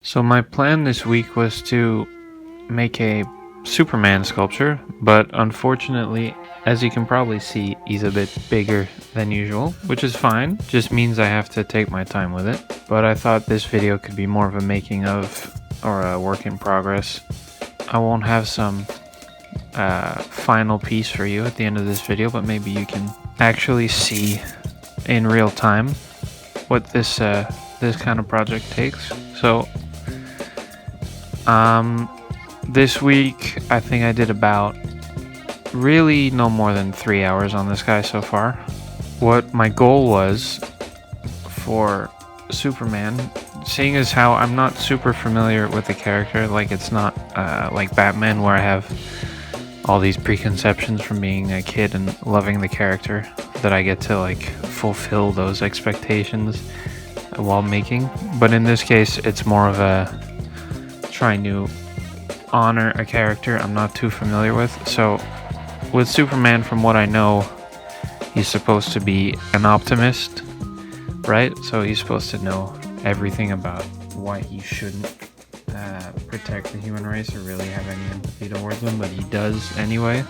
So my plan this week was to make a Superman sculpture, but unfortunately, as you can probably see, he's a bit bigger than usual, which is fine. Just means I have to take my time with it. But I thought this video could be more of a making of or a work in progress. I won't have some final piece for you at the end of this video, but maybe you can actually see in real time what this kind of project takes. So this week I think I did about really no more than 3 hours on this guy so far. What my goal was for Superman, seeing as how I'm not super familiar with the character, like it's not like Batman where I have all these preconceptions from being a kid and loving the character, that I get to like fulfill those expectations while making. But in this case it's more of a trying to honor a character I'm not too familiar with. So with Superman, from what I know, he's supposed to be an optimist, right? So he's supposed to know everything about why he shouldn't protect the human race or really have any empathy towards them, but he does anyway.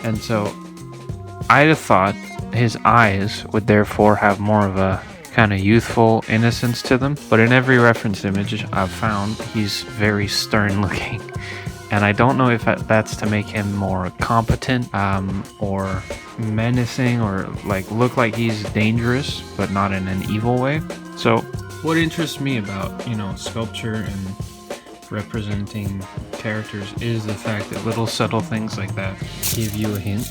And so I'd have thought his eyes would therefore have more of a kind of youthful innocence to them, but in every reference image I've found, he's very stern looking. And I don't know if that's to make him more competent or menacing, or like look like he's dangerous but not in an evil way. So what interests me about, sculpture and representing characters is the fact that little subtle things like that give you a hint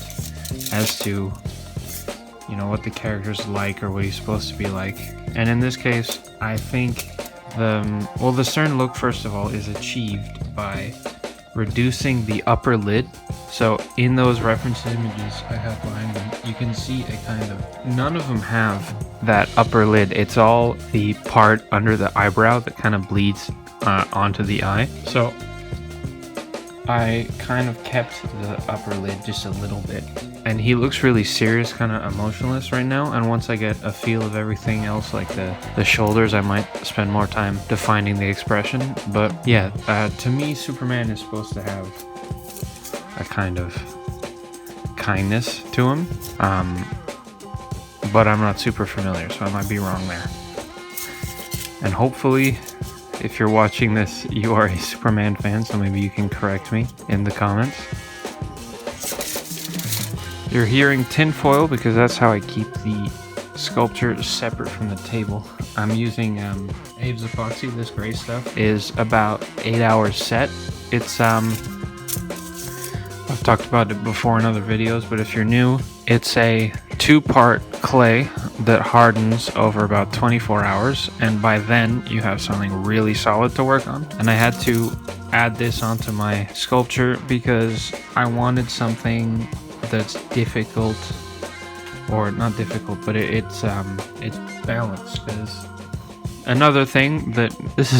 as to what the character's like or what he's supposed to be like. And in this case, I think the stern look, first of all, is achieved by reducing the upper lid. So in those reference images I have behind them, you can see a kind of, none of them have that upper lid. It's all the part under the eyebrow that kind of bleeds onto the eye. So I kind of kept the upper lid just a little bit, and he looks really serious, kind of emotionless right now. And once I get a feel of everything else, like the shoulders, I might spend more time defining the expression. But yeah, to me, Superman is supposed to have a kind of kindness to him, but I'm not super familiar, so I might be wrong there. And hopefully, if you're watching this, you are a Superman fan, so maybe you can correct me in the comments. You're hearing tinfoil because that's how I keep the sculpture separate from the table. I'm using Abe's epoxy. This gray stuff is about 8 hours set. It's I've talked about it before in other videos, but if you're new, it's a 2-part clay that hardens over about 24 hours, and by then you have something really solid to work on. And I had to add this onto my sculpture because I wanted something that's difficult, or not difficult, but it's balanced. Because another thing that this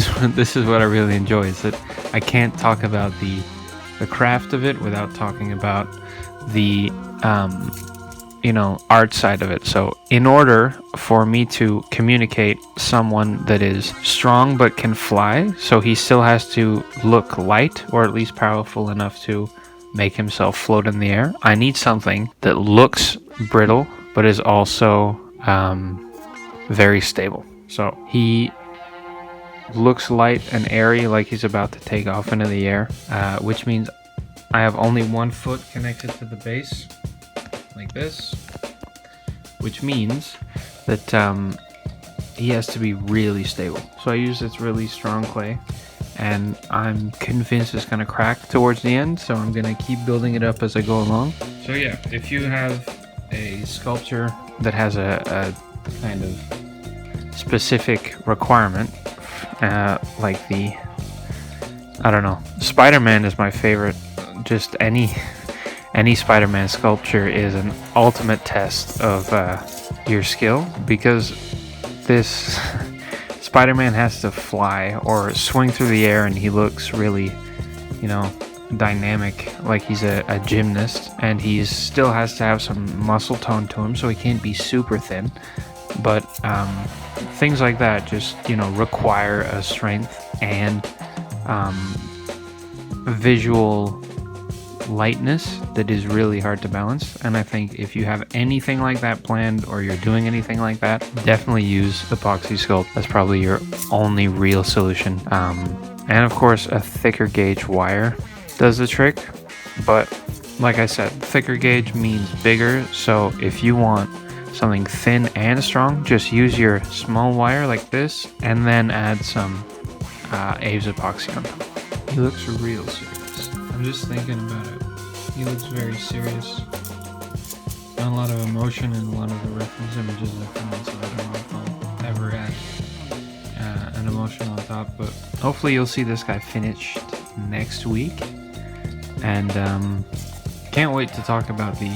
is what I really enjoy is that I can't talk about the craft of it without talking about the art side of it. So in order for me to communicate someone that is strong but can fly, so he still has to look light, or at least powerful enough to make himself float in the air, I need something that looks brittle but is also very stable. So he looks light and airy, like he's about to take off into the air, which means I have only one foot connected to the base, like this, which means that he has to be really stable. So I use this really strong clay, and I'm convinced it's going to crack towards the end, so I'm going to keep building it up as I go along. So yeah, if you have a sculpture that has a kind of specific requirement, like Spider-Man is my favorite. Just any Spider-Man sculpture is an ultimate test of your skill, because this Spider-Man has to fly or swing through the air, and he looks really, dynamic, like he's a gymnast, and he still has to have some muscle tone to him, so he can't be super thin. But things like that just, require a strength and visual lightness that is really hard to balance. And I think if you have anything like that planned, or you're doing anything like that, definitely use epoxy sculpt. That's probably your only real solution. And of course, a thicker gauge wire does the trick. But like I said, thicker gauge means bigger. So if you want something thin and strong, just use your small wire like this, and then add some Aves epoxy on top. He looks real serious. I'm just thinking about it. He looks very serious. Not a lot of emotion in a lot of the reference images I found, so I don't know if I'll ever add an emotion on top. But hopefully you'll see this guy finished next week. And can't wait to talk about the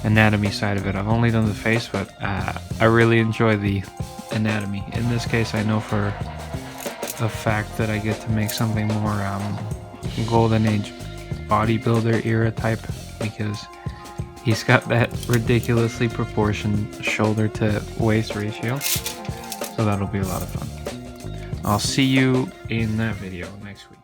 anatomy side of it. I've only done the face, but I really enjoy the anatomy. In this case, I know for a fact that I get to make something more golden age bodybuilder era type, because he's got that ridiculously proportioned shoulder to waist ratio. So that'll be a lot of fun. I'll see you in that video next week.